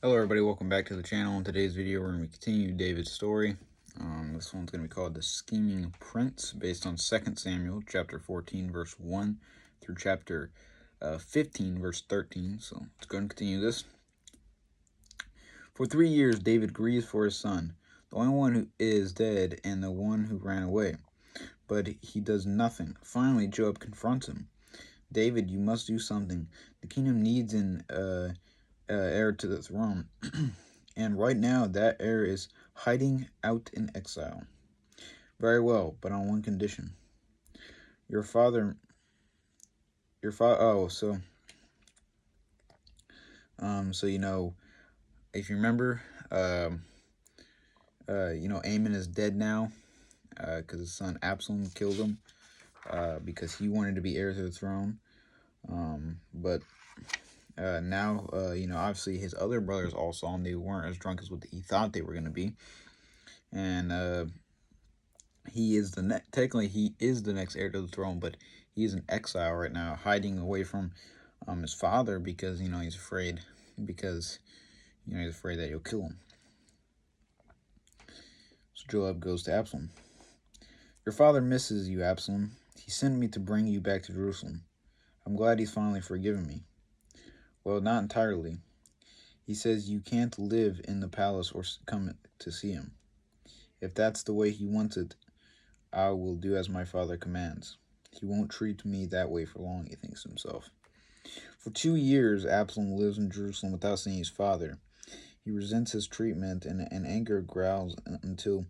Hello everybody, welcome back to the channel. In today's video we're going to continue David's story. This one's going to be called The Scheming Prince, based on 2 Samuel chapter 14 verse 1 through chapter 15 verse 13. So let's go and continue this. For 3 years David grieves for his son, the only one who is dead and the one who ran away. But he does nothing. Finally Joab confronts him. David, you must do something. The kingdom needs an heir to the throne. And right now that heir is hiding out in exile. Very well, but on one condition. Your father, so you know, if you remember, Amon is dead now, because his son Absalom killed him, because he wanted to be heir to the throne. But now, obviously his other brothers all saw him. They weren't as drunk as what he thought they were going to be. And he is technically he is the next heir to the throne, but he is in exile right now, hiding away from his father because he's afraid that he'll kill him. So Joab goes to Absalom. Your father misses you, Absalom. He sent me to bring you back to Jerusalem. I'm glad he's finally forgiven me. Well, not entirely. He says you can't live in the palace or come to see him. If that's the way he wants it, I will do as my father commands. He won't treat me that way for long, he thinks to himself. For 2 years, Absalom lives in Jerusalem without seeing his father. He resents his treatment, and anger growls until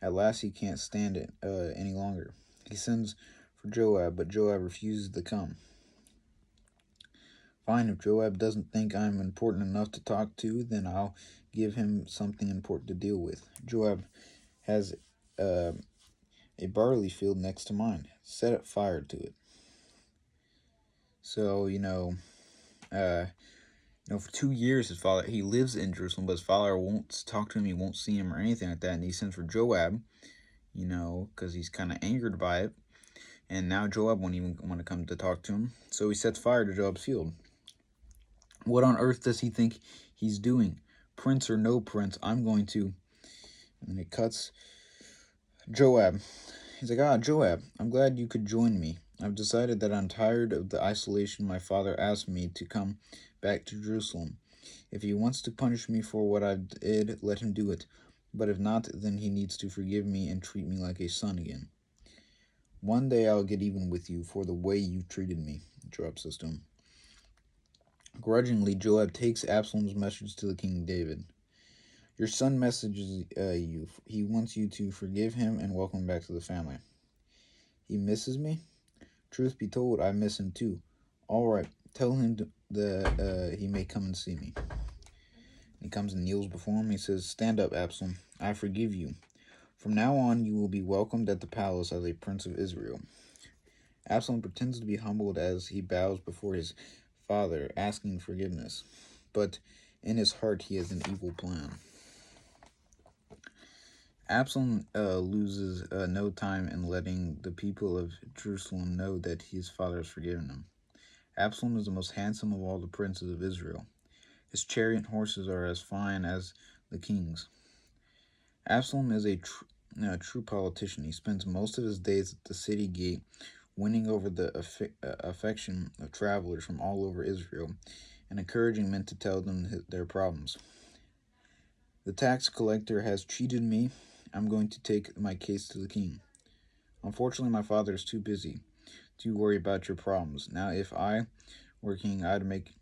at last he can't stand it any longer. He sends for Joab, but Joab refuses to come. Fine, if Joab doesn't think I'm important enough to talk to, then I'll give him something important to deal with. Joab has a barley field next to mine. Set fire to it. So, for 2 years, his father, he lives in Jerusalem, but his father won't talk to him, he won't see him or anything like that, and he sends for Joab, because he's kind of angered by it, and now Joab won't even want to come to talk to him, so he sets fire to Joab's field. What on earth does he think he's doing? Prince or no prince, I'm going to, and it cuts Joab. He's like, Joab, I'm glad you could join me. I've decided that I'm tired of the isolation my father asked me to come back to Jerusalem. If he wants to punish me for what I did, let him do it. But if not, then he needs to forgive me and treat me like a son again. One day I'll get even with you for the way you treated me, Joab says to him. Grudgingly, Joab takes Absalom's message to the king David. Your son messages you. He wants you to forgive him and welcome him back to the family. He misses me? Truth be told, I miss him too. All right, tell him that he may come and see me. He comes and kneels before him. He says, Stand up, Absalom. I forgive you. From now on, you will be welcomed at the palace as a prince of Israel. Absalom pretends to be humbled as he bows before his father, asking forgiveness. But in his heart, he has an evil plan. Absalom loses no time in letting the people of Jerusalem know that his father has forgiven him. Absalom is the most handsome of all the princes of Israel. His chariot and horses are as fine as the king's. Absalom is a true politician. He spends most of his days at the city gate, winning over the affection of travelers from all over Israel, and encouraging men to tell them their problems. The tax collector has cheated me. I'm going to take my case to the king. Unfortunately, my father is too busy to worry about your problems. Now, if I were king, I'd make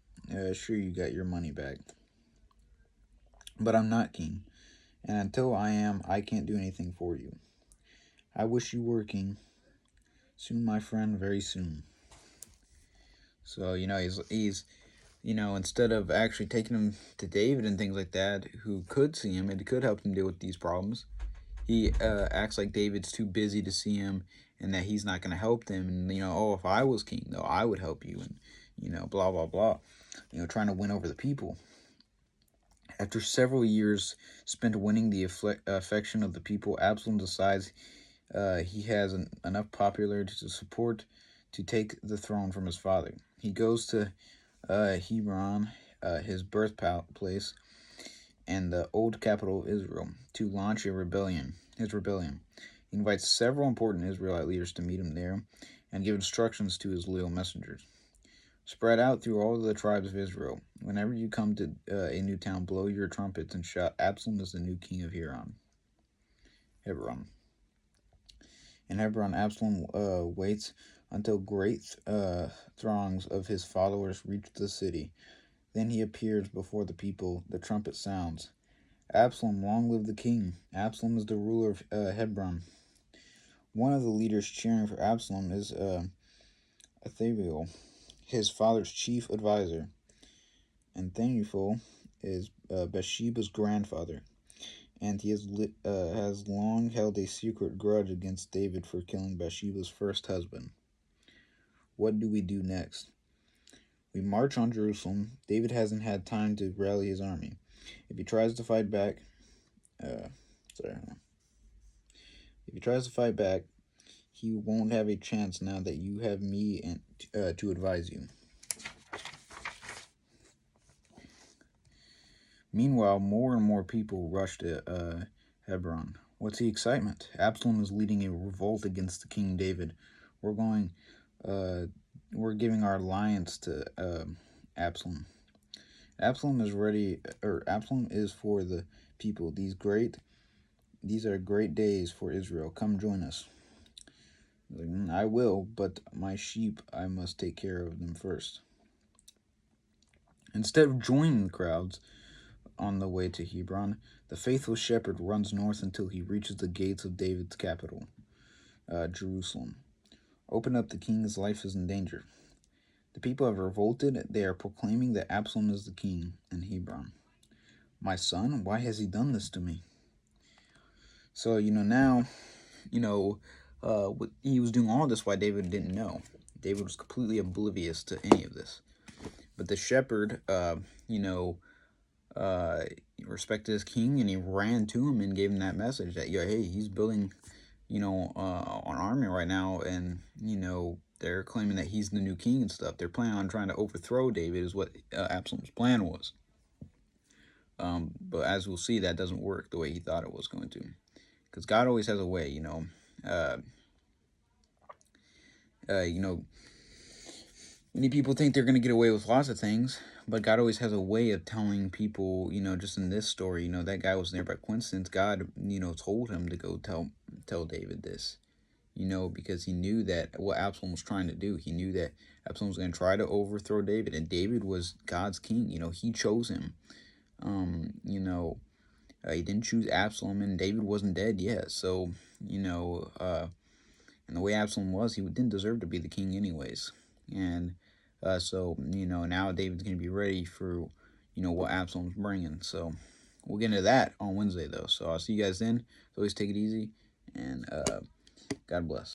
sure you got your money back. But I'm not king, and until I am, I can't do anything for you. I wish you were king. Soon, my friend, very soon. So, he's instead of actually taking him to David and things like that, who could see him and could help him deal with these problems, he acts like David's too busy to see him and that he's not going to help them. And, if I was king, though, I would help you. And, blah, blah, blah. Trying to win over the people. After several years spent winning the affection of the people, Absalom decides he has enough popularity to support to take the throne from his father. He goes to Hebron, his birthplace and the old capital of Israel, to launch his rebellion. He invites several important Israelite leaders to meet him there and give instructions to his loyal messengers. Spread out through all the tribes of Israel. Whenever you come to a new town, blow your trumpets and shout, Absalom is the new king of Hebron. In Hebron, Absalom waits until great throngs of his followers reach the city. Then he appears before the people. The trumpet sounds. Absalom, long live the king. Absalom is the ruler of Hebron. One of the leaders cheering for Absalom is Athaliah, his father's chief advisor. And Thanuphel is Bathsheba's grandfather. And he has long held a secret grudge against David for killing Bathsheba's first husband. What do we do next? We march on Jerusalem. David hasn't had time to rally his army. If he tries to fight back, he won't have a chance now that you have me and to advise you. Meanwhile, more and more people rush to Hebron. What's the excitement? Absalom is leading a revolt against the King David. We're giving our alliance to Absalom. Absalom is for the people. These are great days for Israel. Come join us. I will, but my sheep, I must take care of them first. Instead of joining the crowds on the way to Hebron, the faithful shepherd runs north until he reaches the gates of David's capital, Jerusalem. Open up, the king's life is in danger. The people have revolted. They are proclaiming that Absalom is the king in Hebron. My son, why has he done this to me? So, now, he was doing all this while David didn't know. David was completely oblivious to any of this. But the shepherd, respected his king, and he ran to him and gave him that message that, hey, he's building, an army right now, and, they're claiming that he's the new king and stuff. They're planning on trying to overthrow David is what Absalom's plan was. But as we'll see, that doesn't work the way he thought it was going to. Because God always has a way, many people think they're going to get away with lots of things, but God always has a way of telling people, just in this story, that guy wasn't there by coincidence. God, told him to go tell David this, because he knew that what Absalom was trying to do. He knew that Absalom was going to try to overthrow David, and David was God's king. He chose him. He didn't choose Absalom, and David wasn't dead yet. So, and the way Absalom was, he didn't deserve to be the king anyways. And so, now David's going to be ready for, what Absalom's bringing. So we'll get into that on Wednesday, though. So I'll see you guys then. So always take it easy, and God bless.